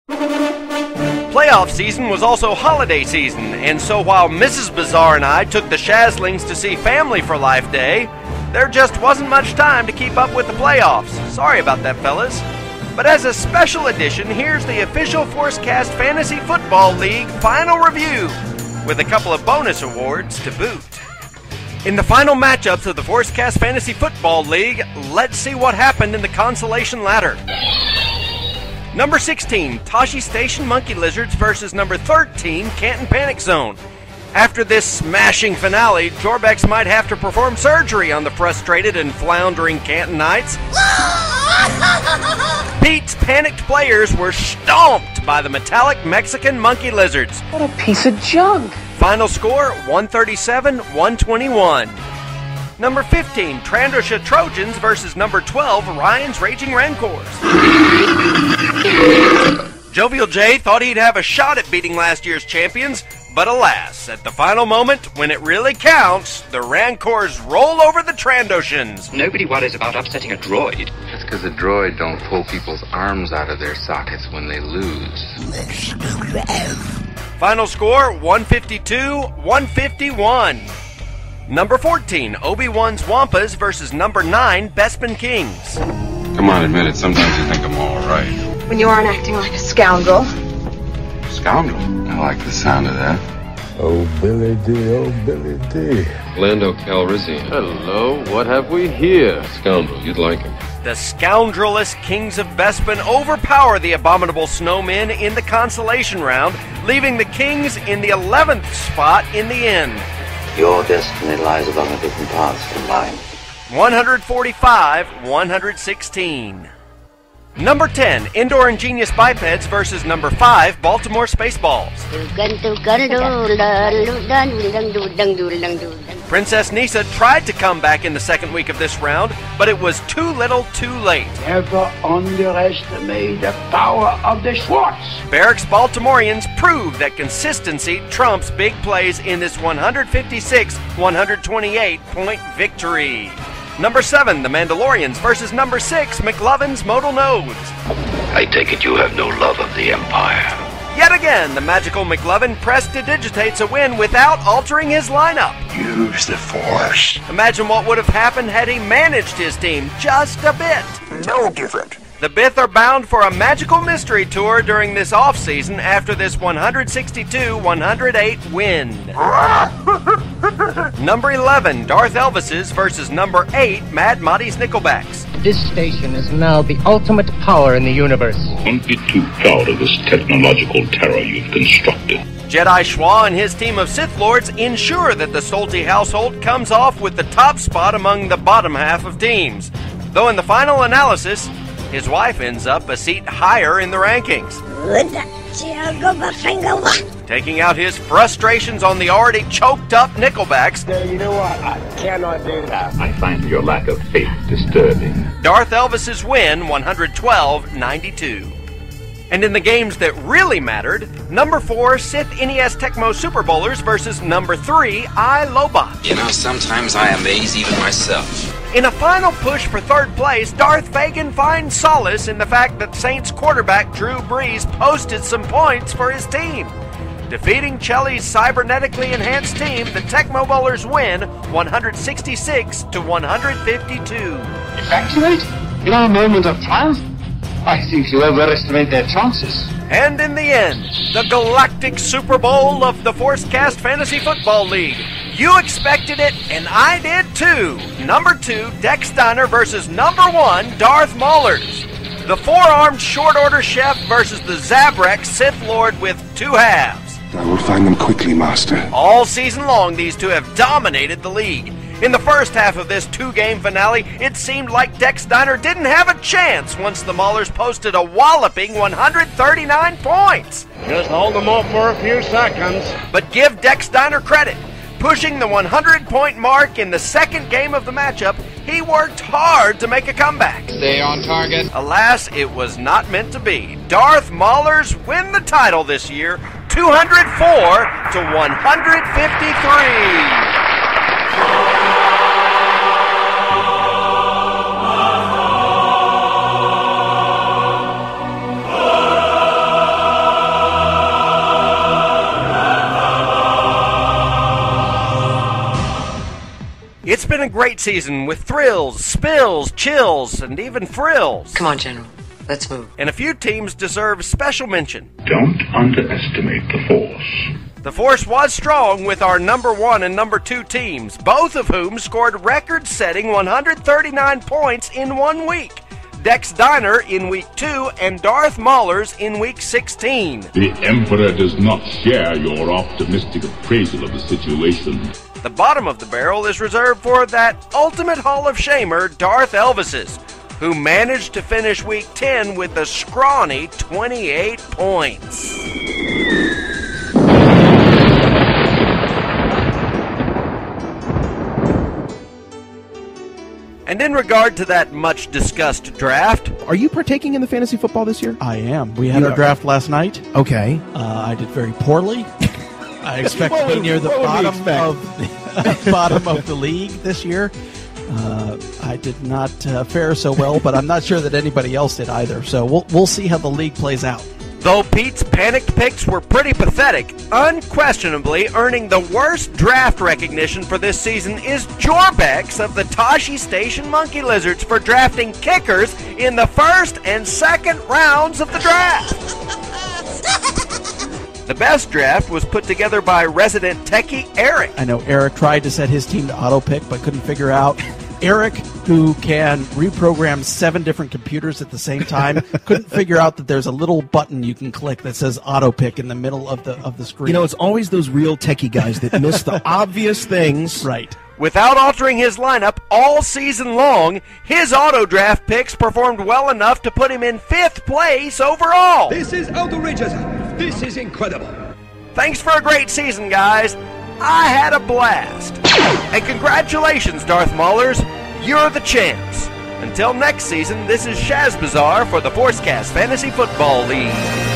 Playoff season was also holiday season, and so while Mrs. Bizarre and I took the Shazlings to see Family for Life Day, there just wasn't much time to keep up with the playoffs. Sorry about that, fellas. But as a special edition, here's the official Forcecast Fantasy Football League final review, with a couple of bonus awards to boot. In the final matchups of the Forcecast Fantasy Football League, let's see what happened in the consolation ladder. Number 16, Tashi Station Monkey Lizards versus number 13, Canton Panic Zone. After this smashing finale, Jorbex might have to perform surgery on the frustrated and floundering Cantonites. Pete's panicked players were stomped by the metallic Mexican Monkey Lizards. What a piece of junk! Final score, 137-121. Number 15, Trandosha Trojans versus number 12, Ryan's Raging Rancors. Jovial J thought he'd have a shot at beating last year's champions, but alas, at the final moment, when it really counts, the Rancors roll over the Trandoshans. Nobody worries about upsetting a droid. That's because a droid don't pull people's arms out of their sockets when they lose. Final score, 152-151. Number 14, Obi-Wan's Wampas versus number 9, Bespin Kings. Come on, admit it. Sometimes you think I'm all right. When you aren't acting like a scoundrel. Scoundrel? I like the sound of that. Oh, Billy D, oh, Billy D. Lando Calrissian. Hello, what have we here? Scoundrel, you'd like him. The scoundrelous Kings of Bespin overpower the abominable snowmen in the consolation round, leaving the Kings in the 11th spot in the end. Your destiny lies along a different path from mine. 145-116. Number 10, Indoor Ingenious Bipeds versus number 5, Baltimore Spaceballs. Princess Nisa tried to come back in the second week of this round, but it was too little too late. Never underestimate the power of the Schwartz. Barracks Baltimoreans proved that consistency trumps big plays in this 156-128 point victory. Number 7, the Mandalorians versus number 6, McLovin's Modal Nodes. I take it you have no love of the Empire. Yet again, the magical McLovin prestidigitates a win without altering his lineup. Use the Force. Imagine what would have happened had he managed his team just a bit. No different. The Bith are bound for a magical mystery tour during this off-season after this 162-108 win. Number 11, Darth Elvis's versus number 8, Mad Monty's Nickelbacks. This station is now the ultimate power in the universe. Don't be too proud of this technological terror you've constructed. Jedi Schwa and his team of Sith Lords ensure that the Stolte household comes off with the top spot among the bottom half of teams. Though in the final analysis, his wife ends up a seat higher in the rankings. Taking out his frustrations on the already choked up Nickelbacks. You know what? I cannot do that. I find your lack of faith disturbing. Darth Elvis's win, 112-92. And in the games that really mattered, number 4, Sith NES Tecmo Super Bowlers versus number 3, iLobot. You know, sometimes I amaze even myself. In a final push for third place, Darth Fagan finds solace in the fact that Saints quarterback Drew Brees posted some points for his team. Defeating Chelly's cybernetically enhanced team, the Tecmo Bowlers win 166-152. Evacuate? In our moment of triumph? I think you overestimate their chances. And in the end, the Galactic Super Bowl of the Forcecast Fantasy Football League. You expected it, and I did too. Number 2, Dex Steiner versus number 1, Darth Maulers. The four-armed short-order chef versus the Zabrak Sith Lord with 2 halves. I will find them quickly, Master. All season long, these two have dominated the league. In the first half of this 2-game finale, it seemed like Dex Steiner didn't have a chance once the Maulers posted a walloping 139 points. Just hold them off for a few seconds. But give Dex Steiner credit. Pushing the 100-point mark in the second game of the matchup, he worked hard to make a comeback. Stay on target. Alas, it was not meant to be. Darth Maulers win the title this year, 204-153. It's been a great season with thrills, spills, chills, and even frills. Come on, General. Let's move. And a few teams deserve special mention. Don't underestimate the Force. The Force was strong with our number 1 and number 2 teams, both of whom scored record-setting 139 points in 1 week. Dex Diner in Week 2 and Darth Mauler's in Week 16. The Emperor does not share your optimistic appraisal of the situation. The bottom of the barrel is reserved for that ultimate Hall of Shamer, Darth Elvis's, who managed to finish Week 10 with a scrawny 28 points. And in regard to that much-discussed draft... Are you partaking in the fantasy football this year? I am. We had our draft last night. Okay. I did very poorly. I expect to be near the bottom of the league this year. I did not fare so well, but I'm not sure that anybody else did either. So we'll see how the league plays out. Though Pete's panicked picks were pretty pathetic, unquestionably earning the worst draft recognition for this season is Jorbex of the Tashi Station Monkey Lizards for drafting kickers in the first and second rounds of the draft. The best draft was put together by resident techie Eric. I know Eric tried to set his team to auto-pick, but couldn't figure out. Eric, who can reprogram 7 different computers at the same time, couldn't figure out that there's a little button you can click that says auto-pick in the middle of the screen. You know, it's always those real techie guys that miss the obvious things. Right. Without altering his lineup all season long, his auto-draft picks performed well enough to put him in 5th place overall. This is outrageous. This is incredible. Thanks for a great season, guys. I had a blast. And congratulations, Darth Maulers. You're the champs. Until next season, this is Shaz Bazaar for the Forcecast Fantasy Football League.